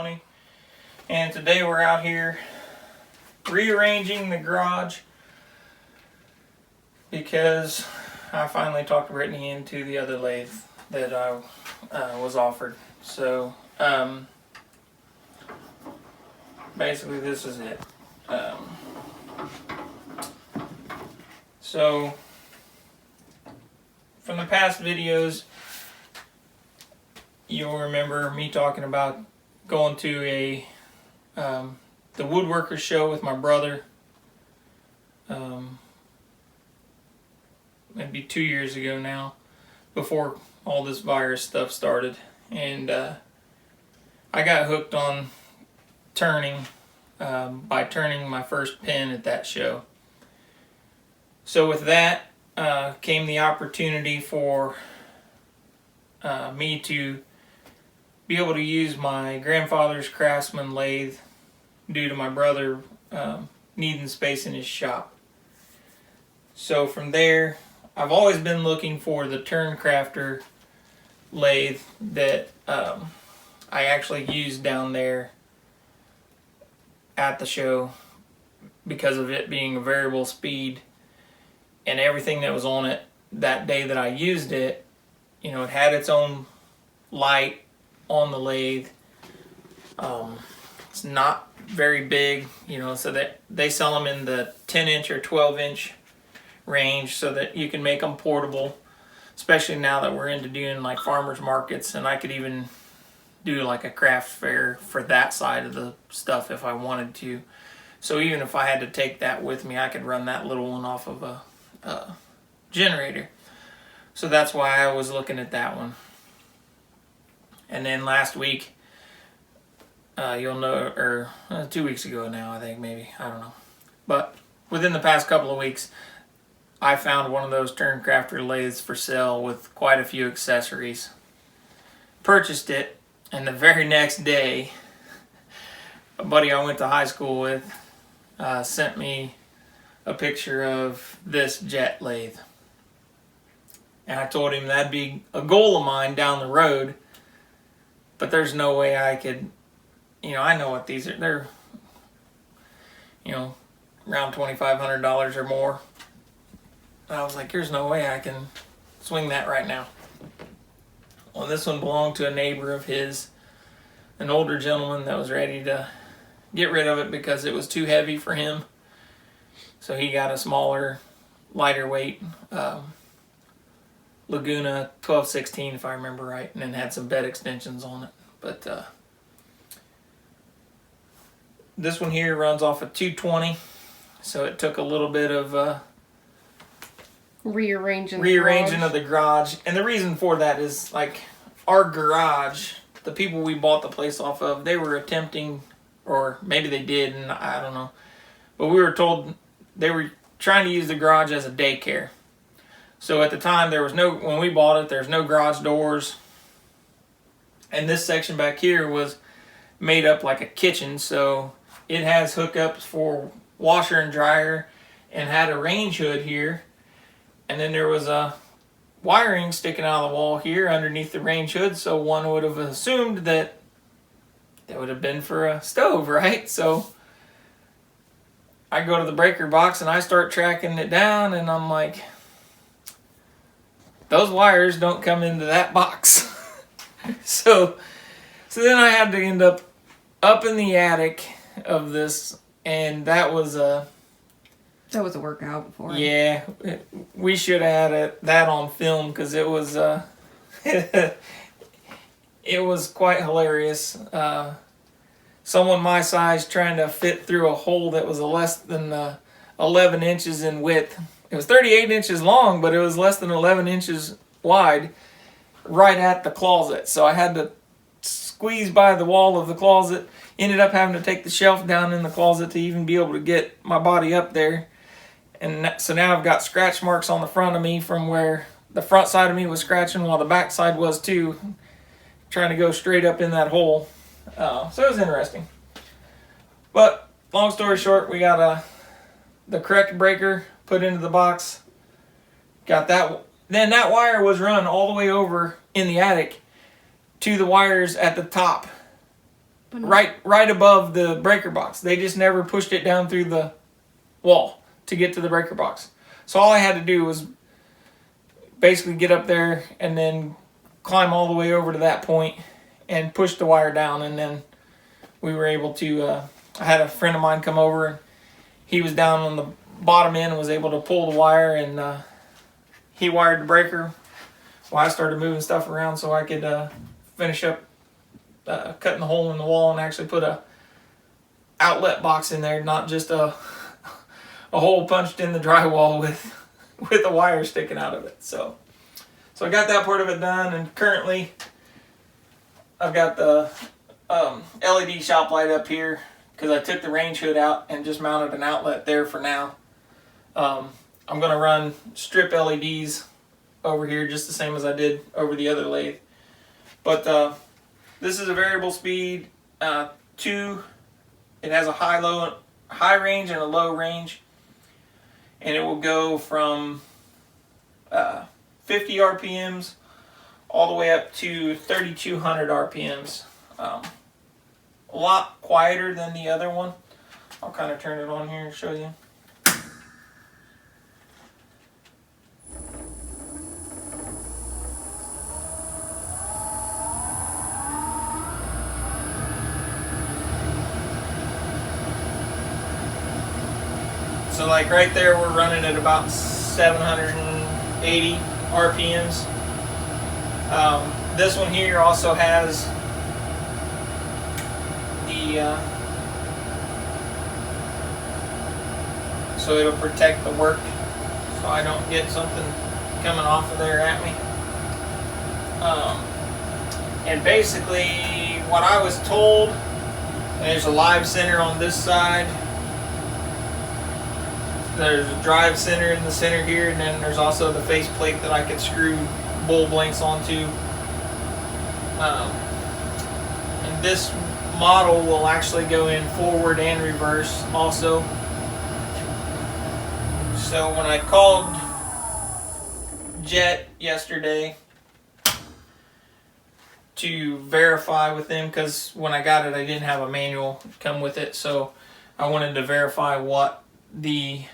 Tony, and today we're out here rearranging the garage because I finally talked Brittany into the other lathe that I was offered. So basically this is it. So from the past videos, you'll remember me talking about going to a the woodworker show with my brother maybe 2 years ago now, before all this virus stuff started, and I got hooked on turning by turning my first pin at that show. So with that came the opportunity for me to be able to use my grandfather's Craftsman lathe due to my brother needing space in his shop. So from there, I've always been looking for the Turncrafter lathe that I actually used down there at the show because of it being a variable speed, and everything that was on it that day that I used it, you know, it had its own light on the lathe. It's not very big, you know, so that they sell them in the 10-inch or 12-inch range so that you can make them portable, especially now that we're into doing like farmers markets, and I could even do like a craft fair for that side of the stuff if I wanted to. So even if I had to take that with me, I could run that little one off of a generator. So that's why I was looking at that one. And then last week, you'll know, or 2 weeks ago now, I think, maybe, I don't know. But within the past couple of weeks, I found one of those Turncrafter lathes for sale with quite a few accessories. Purchased it, and the very next day, a buddy I went to high school with sent me a picture of this jet lathe. And I told him that'd be a goal of mine down the road, but there's no way I could, you know, I know what these are, they're, you know, around $2,500 or more. I was like, there's no way I can swing that right now. Well, this one belonged to a neighbor of his, an older gentleman that was ready to get rid of it because it was too heavy for him. So he got a smaller, lighter weight Laguna 1216, if I remember right, and then had some bed extensions on it. But this one here runs off of 220, so it took a little bit of rearranging of the garage. And the reason for that is, like, our garage, the people we bought the place off of, they were attempting, or maybe they did, and I don't know, but we were told they were trying to use the garage as a daycare. So at the time, there was no, when we bought it, there's no garage doors, and this section back here was made up like a kitchen, so it has hookups for washer and dryer, and had a range hood here. And then there was a wiring sticking out of the wall here underneath the range hood, so one would have assumed that that would have been for a stove, right? So I go to the breaker box and I start tracking it down, and I'm like, those wires don't come into that box. so then I had to end up in the attic of this, and that was a workout for him. Yeah, we should have had that on film because it was it was quite hilarious. Someone my size trying to fit through a hole that was less than 11 inches in width. It was 38 inches long, but it was less than 11 inches wide, right at the closet. So I had to squeeze by the wall of the closet. Ended up having to take the shelf down in the closet to even be able to get my body up there. And so now I've got scratch marks on the front of me from where the front side of me was scratching while the back side was too, trying to go straight up in that hole. So it was interesting. But long story short, we got the correct breaker put into the box. Got that. Then that wire was run all the way over in the attic to the wires at the top right above the breaker box. They just never pushed it down through the wall to get to the breaker box. So all I had to do was basically get up there and then climb all the way over to that point and push the wire down, and then we were able to, I had a friend of mine come over, and he was down on the bottom end and was able to pull the wire, and he wired the breaker while I started moving stuff around so I could finish up cutting the hole in the wall and actually put a outlet box in there, not just a hole punched in the drywall with a wire sticking out of it. So I got that part of it done, and currently I've got the LED shop light up here because I took the range hood out and just mounted an outlet there for now. I'm going to run strip LEDs over here just the same as I did over the other lathe. But this is a variable speed 2. It has a high range and a low range, and it will go from 50 RPMs all the way up to 3200 RPMs. A lot quieter than the other one. I'll kind of turn it on here and show you. So like right there, we're running at about 780 RPMs. This one here also has the so it'll protect the work so I don't get something coming off of there at me. And basically what I was told, there's a live center on this side, there's a drive center in the center here, and then there's also the face plate that I could screw bull blanks onto. And this model will actually go in forward and reverse also. So when I called Jet yesterday to verify with them, because when I got it I didn't have a manual come with it, so I wanted to verify what the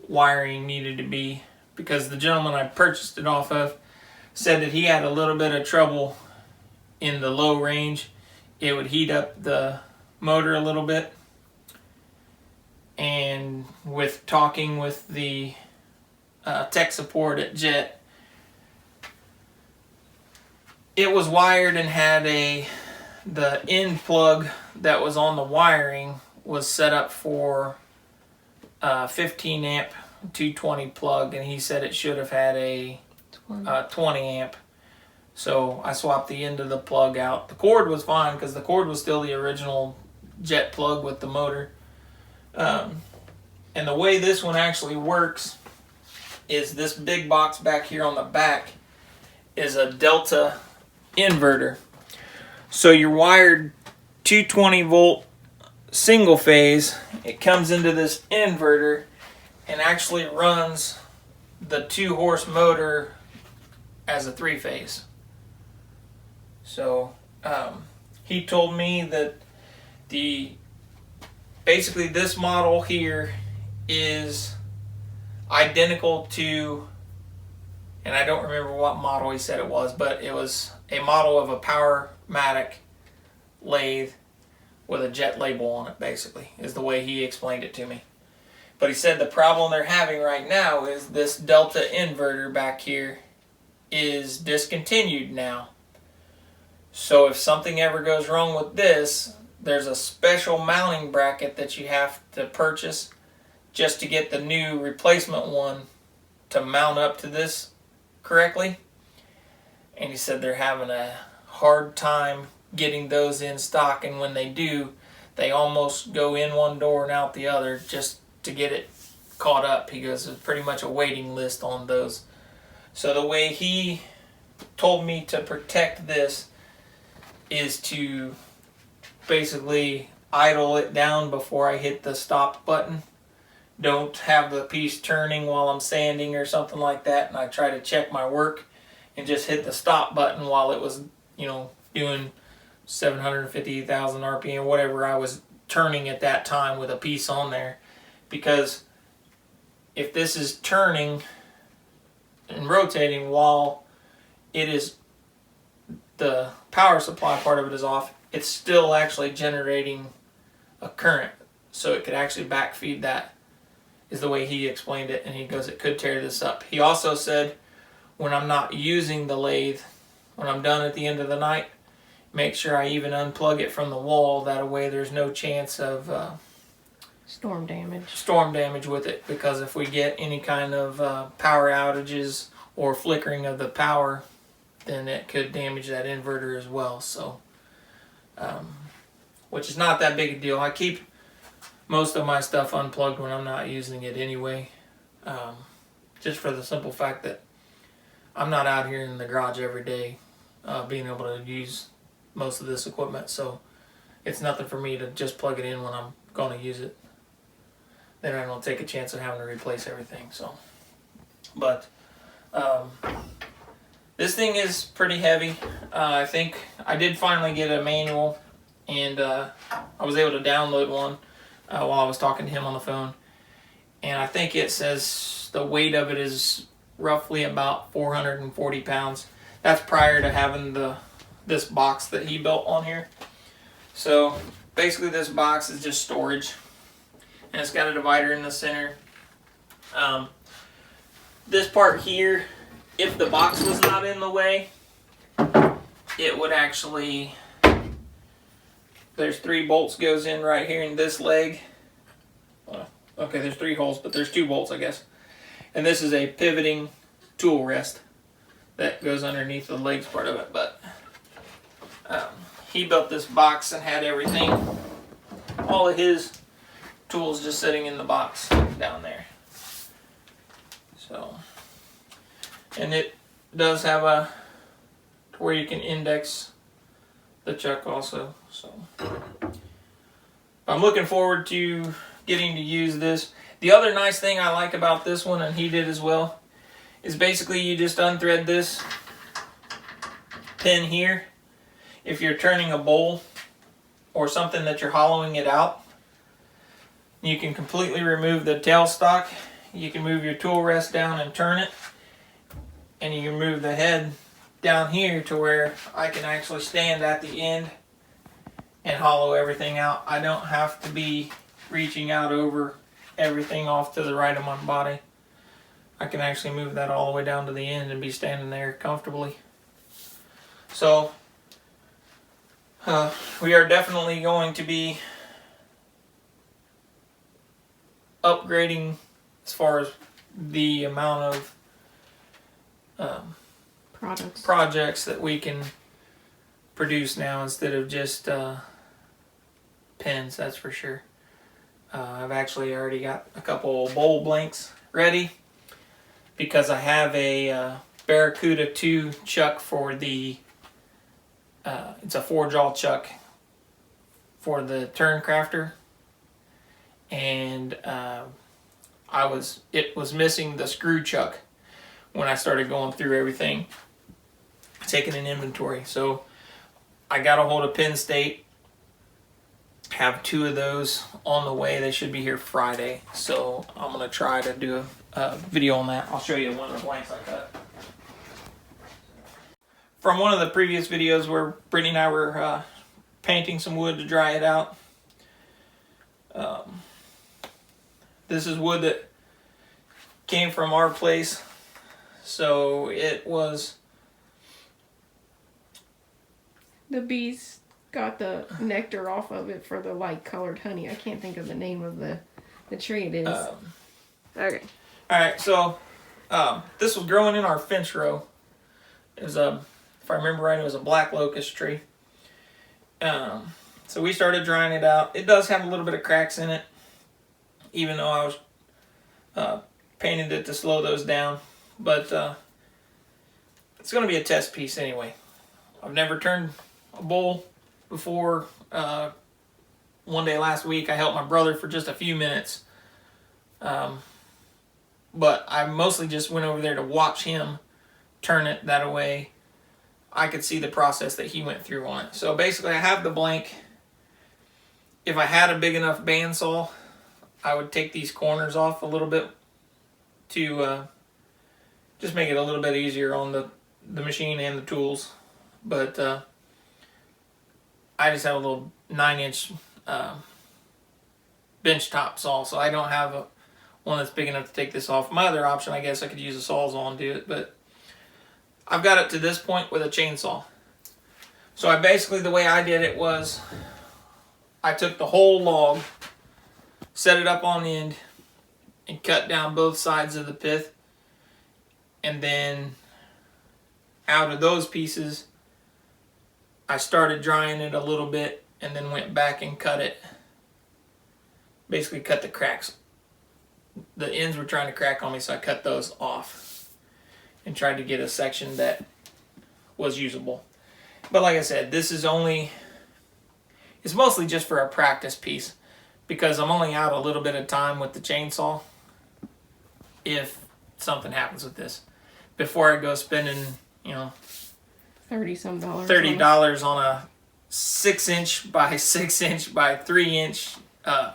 wiring needed to be, because the gentleman I purchased it off of said that he had a little bit of trouble in the low range. It would heat up the motor a little bit, and with talking with the tech support at Jet, it was wired and had the end plug that was on the wiring was set up for 15 amp 220 plug, and he said it should have had a 20 amp. So I swapped the end of the plug out. The cord was fine because the cord was still the original Jet plug with the motor. And the way this one actually works is this big box back here on the back is a Delta inverter. So you're wired 220 volt single phase. It comes into this inverter and actually runs the 2-horse motor as a 3-phase. So he told me that basically this model here is identical to, and I don't remember what model he said it was, but it was a model of a Powermatic lathe with a Jet label on it, basically, is the way he explained it to me. But he said the problem they're having right now is this Delta inverter back here is discontinued now. So if something ever goes wrong with this, there's a special mounting bracket that you have to purchase just to get the new replacement one to mount up to this correctly. And he said they're having a hard time getting those in stock, and when they do, they almost go in one door and out the other just to get it caught up. He goes, there's pretty much a waiting list on those. So the way he told me to protect this is to basically idle it down before I hit the stop button. Don't have the piece turning while I'm sanding or something like that, and I try to check my work and just hit the stop button while it was, doing 750,000 RPM, whatever I was turning at that time with a piece on there. Because if this is turning and rotating while it is, the power supply part of it is off, it's still actually generating a current. So it could actually backfeed that, is the way he explained it. And he goes, it could tear this up. He also said, when I'm not using the lathe, when I'm done at the end of the night, make sure I even unplug it from the wall. That way there's no chance of storm damage. Storm damage with it, because if we get any kind of power outages or flickering of the power, then it could damage that inverter as well. So, which is not that big a deal. I keep most of my stuff unplugged when I'm not using it anyway, just for the simple fact that I'm not out here in the garage every day being able to use most of this equipment, so it's nothing for me to just plug it in when I'm going to use it. Then I don't take a chance of having to replace everything. So, but this thing is pretty heavy. I think I did finally get a manual, and I was able to download one while I was talking to him on the phone, and I think it says the weight of it is roughly about 440 pounds. That's prior to having this box that he built on here. So basically this box is just storage, and it's got a divider in the center. This part here, if the box was not in the way, it would actually, there's 3 bolts goes in right here in this leg. Okay, there's 3 holes, but there's 2 bolts, I guess. And this is a pivoting tool rest that goes underneath the legs part of it. But he built this box and had everything, all of his tools just sitting in the box down there. So, and it does have a to where you can index the chuck also. So I'm looking forward to getting to use this. The other nice thing I like about this one, and he did as well, is basically you just unthread this pin here. If you're turning a bowl or something that you're hollowing it out, you can completely remove the tailstock. You can move your tool rest down and turn it, and you can move the head down here to where I can actually stand at the end and hollow everything out. I don't have to be reaching out over everything off to the right of my body. I can actually move that all the way down to the end and be standing there comfortably. So we are definitely going to be upgrading as far as the amount of projects that we can produce now instead of just pins, that's for sure. I've actually already got a couple bowl blanks ready because I have a Barracuda 2 chuck for the it's a 4-jaw chuck for the turn crafter, and it was missing the screw chuck when I started going through everything, taking an inventory. So I got a hold of Penn State, have 2 of those on the way. They should be here Friday, so I'm gonna try to do a video on that. I'll show you one of the blanks I cut from one of the previous videos where Brittany and I were painting some wood to dry it out. This is wood that came from our place, so it was, the bees got the nectar off of it for the light colored honey. I can't think of the name of the tree it is. Okay. Alright, so this was growing in our fence row. It was if I remember right, it was a black locust tree. So we started drying it out. It does have a little bit of cracks in it, even though I was painted it to slow those down. But it's going to be a test piece anyway. I've never turned a bowl before. One day last week I helped my brother for just a few minutes. But I mostly just went over there to watch him turn it that way. I could see the process that he went through on it. So basically I have the blank. If I had a big enough bandsaw, I would take these corners off a little bit to just make it a little bit easier on the machine and the tools. But I just have a little 9-inch bench top saw, so I don't have one that's big enough to take this off. My other option, I guess I could use a Sawzall and do it, but I've got it to this point with a chainsaw. So I basically, the way I did it was I took the whole log, set it up on end, and cut down both sides of the pith. And then out of those pieces, I started drying it a little bit and then went back and cut it. Basically cut the cracks. The ends were trying to crack on me, so I cut those off and tried to get a section that was usable. But like I said, this is it's mostly just for a practice piece, because I'm only out a little bit of time with the chainsaw if something happens with this before I go spending, $30 on a 6-inch by 6-inch by 3-inch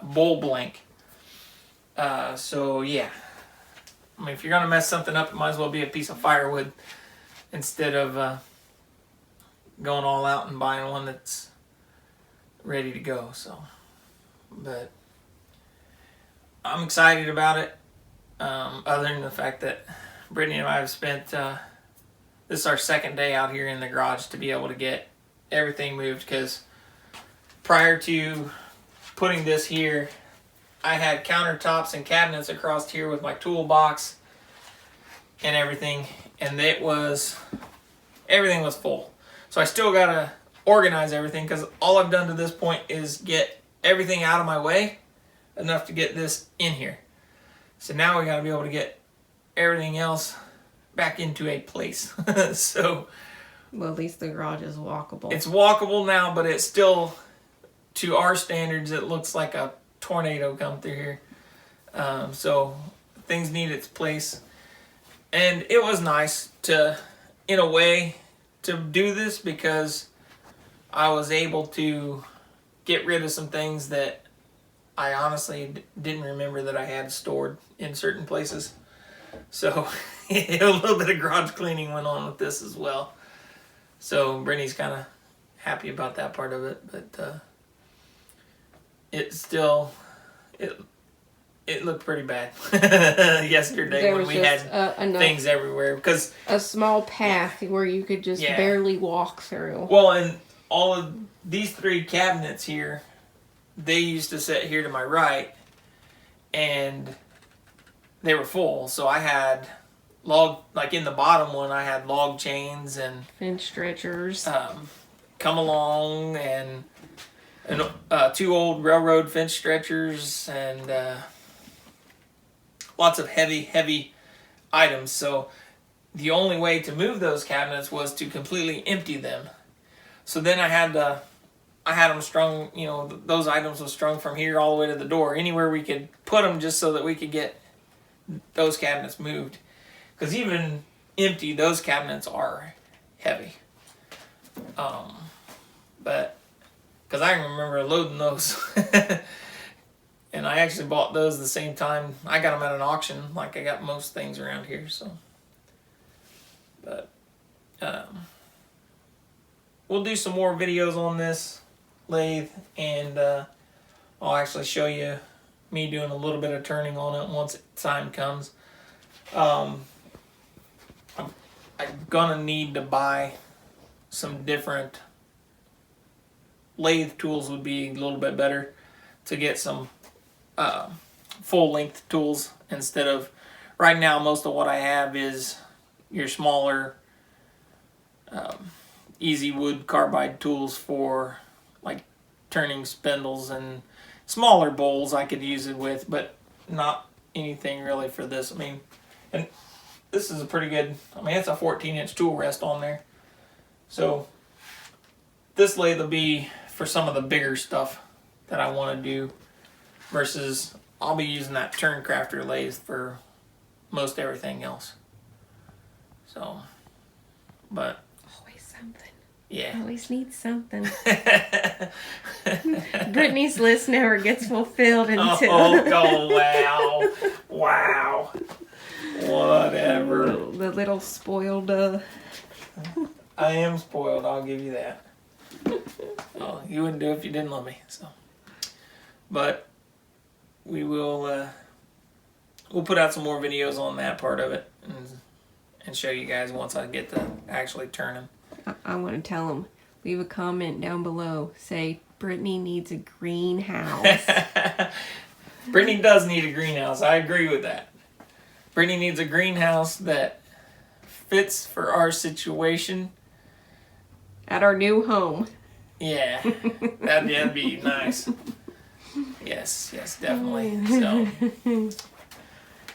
bowl blank. So yeah, I mean, if you're gonna mess something up, it might as well be a piece of firewood instead of going all out and buying one that's ready to go. So, but I'm excited about it. Other than the fact that Brittany and I have spent this is our second day out here in the garage to be able to get everything moved, because prior to putting this here, I had countertops and cabinets across here with my toolbox and everything, and everything was full. So I still gotta organize everything, because all I've done to this point is get everything out of my way enough to get this in here. So now we gotta be able to get everything else back into a place. So, well, at least the garage is walkable. It's walkable now, but it's still, to our standards, it looks like a tornado come through here. So things need its place. And it was nice to, in a way, to do this, because I was able to get rid of some things that I honestly didn't remember that I had stored in certain places. So a little bit of garage cleaning went on with this as well. So Brittany's kind of happy about that part of it, but it looked pretty bad yesterday when we had things everywhere, because a small path where you could just barely walk through. Well, and all of these 3 cabinets here, they used to sit here to my right, and they were full. So I had in the bottom one, I had log chains and fence stretchers, come along, and 2 old railroad fence stretchers, and lots of heavy items. So the only way to move those cabinets was to completely empty them. So then I had them strung, those items were strung from here all the way to the door, anywhere we could put them, just so that we could get those cabinets moved. Because even empty, those cabinets are heavy. But because I remember loading those. And I actually bought those the same time. I got them at an auction, like I got most things around here. So, but we'll do some more videos on this lathe, and I'll actually show you me doing a little bit of turning on it once time comes. I'm gonna need to buy some different lathe tools. Would be a little bit better to get some full length tools, instead of right now most of what I have is your smaller easy wood carbide tools for like turning spindles and smaller bowls I could use it with, but not anything really for this. I mean, and this is a pretty good, it's a 14-inch tool rest on there. So this lathe will be for some of the bigger stuff that I want to do, versus I'll be using that turn crafter lathe for most everything else. So, but always something. Yeah. At least needs something. Brittany's list never gets fulfilled until. Oh, wow. Whatever. The little spoiled. I am spoiled, I'll give you that. Oh, you wouldn't do it if you didn't love me. So, but we will. We'll put out some more videos on that part of it and show you guys once I get to actually turning. I want to tell them. Leave a comment down below. Say Brittany needs a greenhouse. Brittany does need a greenhouse. I agree with that. Brittany needs a greenhouse that fits for our situation. At our new home. Yeah, that'd be nice. Yes, definitely. So,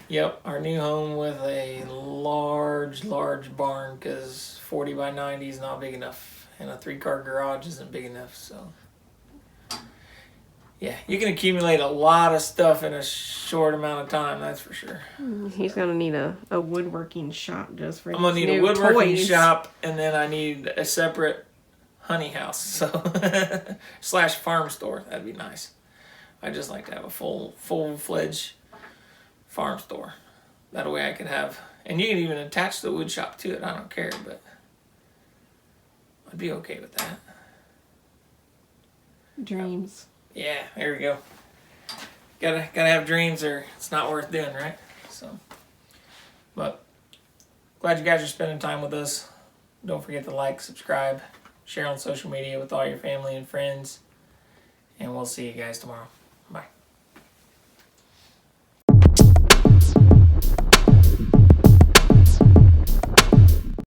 yep, our new home with a large barn because 40 by 90 is not big enough, and a 3-car garage isn't big enough. So, yeah, you can accumulate a lot of stuff in a short amount of time. That's for sure. He's gonna need a woodworking shop just for. I'm gonna need a woodworking shop, and then I need a separate honey house, so / farm store. That'd be nice. I just like to have a full-fledged farm store. That way I could have, and you can even attach the wood shop to it. I don't care, but I'd be okay with that. Dreams. Yeah, there we go. Gotta have dreams, or it's not worth doing, right? So, but glad you guys are spending time with us. Don't forget to like, subscribe, share on social media with all your family and friends, and we'll see you guys tomorrow.